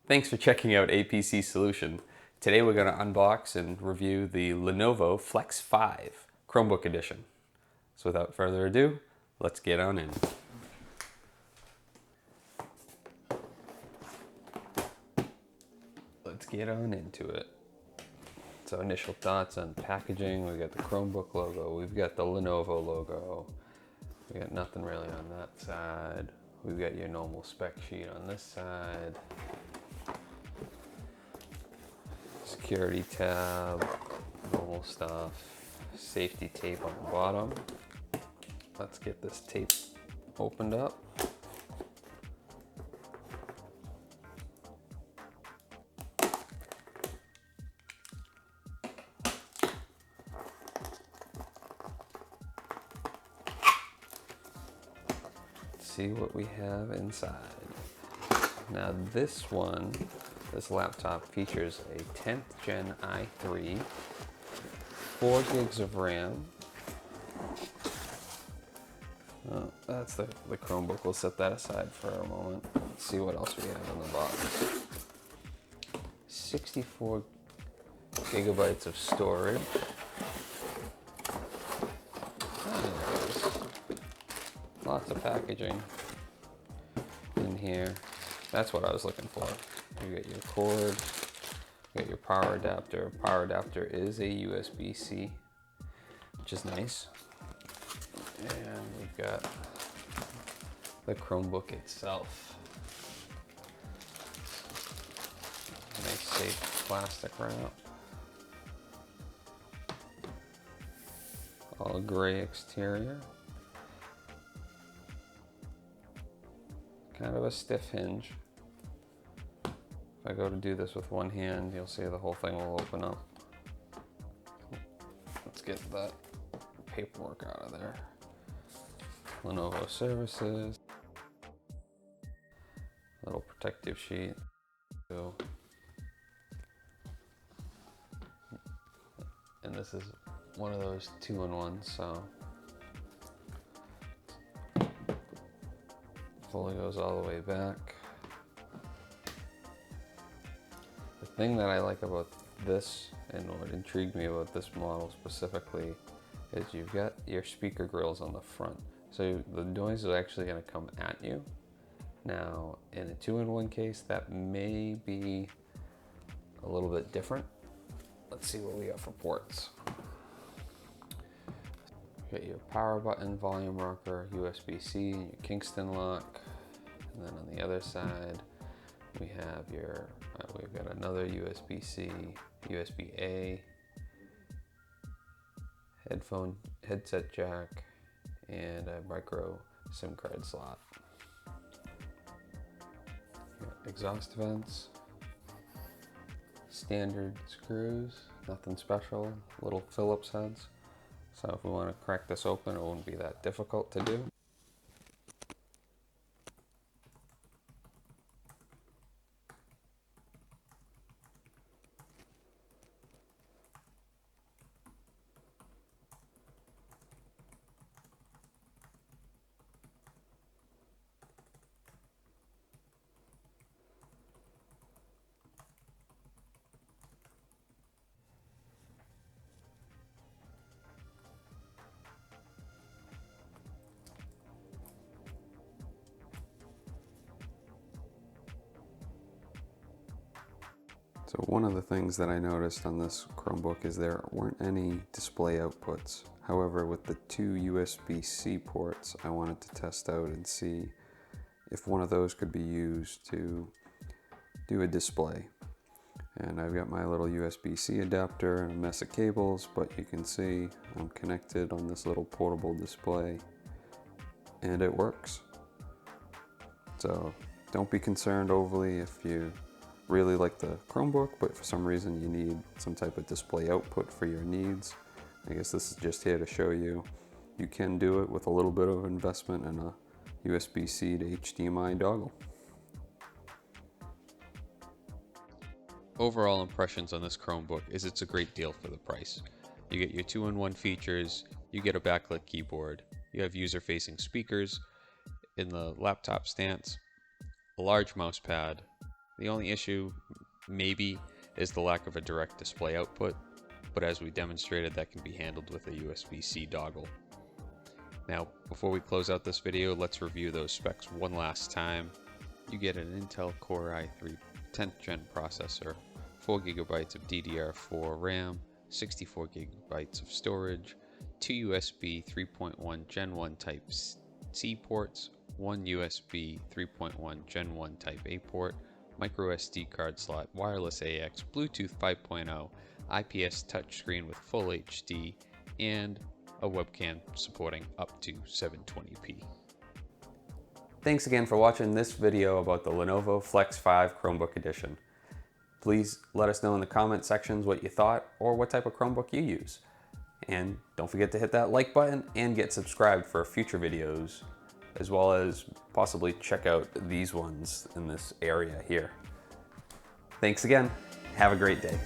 Thanks for checking out APC Solution. Today we're going to unbox and review the Lenovo Flex 5 Chromebook edition. So without further ado, let's get on in. Let's get on into it. So initial thoughts on packaging. We got the Chromebook logo, we've got the Lenovo logo. We got nothing really on that side. We've got your normal spec sheet on this side. Security tab, normal stuff. Safety tape on the bottom. Let's get this tape opened up. See what we have inside. Now this laptop features a 10th gen i3, 4 gigs of RAM. Oh, that's the Chromebook. We'll set that aside for a moment. Let's see what else we have in the box. 64 gigabytes of storage. Lots of packaging in here. That's what I was looking for. You got your cord, you got your power adapter. Power adapter is a USB-C, which is nice. And we've got the Chromebook itself. Nice safe plastic wrap. All gray exterior. Kind of a stiff hinge. If I go to do this with one hand, you'll see the whole thing will open up. Let's get that paperwork out of there. Lenovo services. Little protective sheet. And this is one of those 2-in-1s, so fully goes all the way back. The thing that I like about this, and what intrigued me about this model specifically, is you've got your speaker grills on the front. So the noise is actually going to come at you. Now, in a 2-in-1 case, that may be a little bit different. Let's see what we got for ports. You got your power button, volume rocker, USB-C, your Kingston lock. And then on the other side, we have your, we've got another USB-C, USB-A, headset jack, and a micro SIM card slot. Exhaust vents, standard screws, nothing special, little Phillips heads. So if we want to crack this open, it won't be that difficult to do. So one of the things that I noticed on this Chromebook is there weren't any display outputs. However, with the 2 USB-C ports, I wanted to test out and see if one of those could be used to do a display. And I've got my little USB-C adapter and a mess of cables, but you can see I'm connected on this little portable display and it works. So don't be concerned overly if you really like the Chromebook, but for some reason you need some type of display output for your needs. I guess this is just here to show you you can do it with a little bit of investment in a USB-C to HDMI dongle. Overall impressions on this Chromebook is it's a great deal for the price. You get your 2-in-1 features, you get a backlit keyboard, you have user-facing speakers in the laptop stance, a large mouse pad, The only issue maybe is the lack of a direct display output, but as we demonstrated, that can be handled with a USB-C dongle. Now, before we close out this video, let's review those specs one last time. You get an Intel Core i3 10th gen processor, 4GB of DDR4 RAM, 64GB of storage, 2 USB 3.1 Gen 1 Type C ports, 1 USB 3.1 Gen 1 Type A port, micro SD card slot, wireless AX, Bluetooth 5.0, IPS touchscreen with full HD, and a webcam supporting up to 720p. Thanks again for watching this video about the Lenovo Flex 5 Chromebook Edition. Please let us know in the comment sections what you thought or what type of Chromebook you use. And don't forget to hit that like button and get subscribed for future videos, as well as possibly check out these ones in this area here. Thanks again. Have a great day.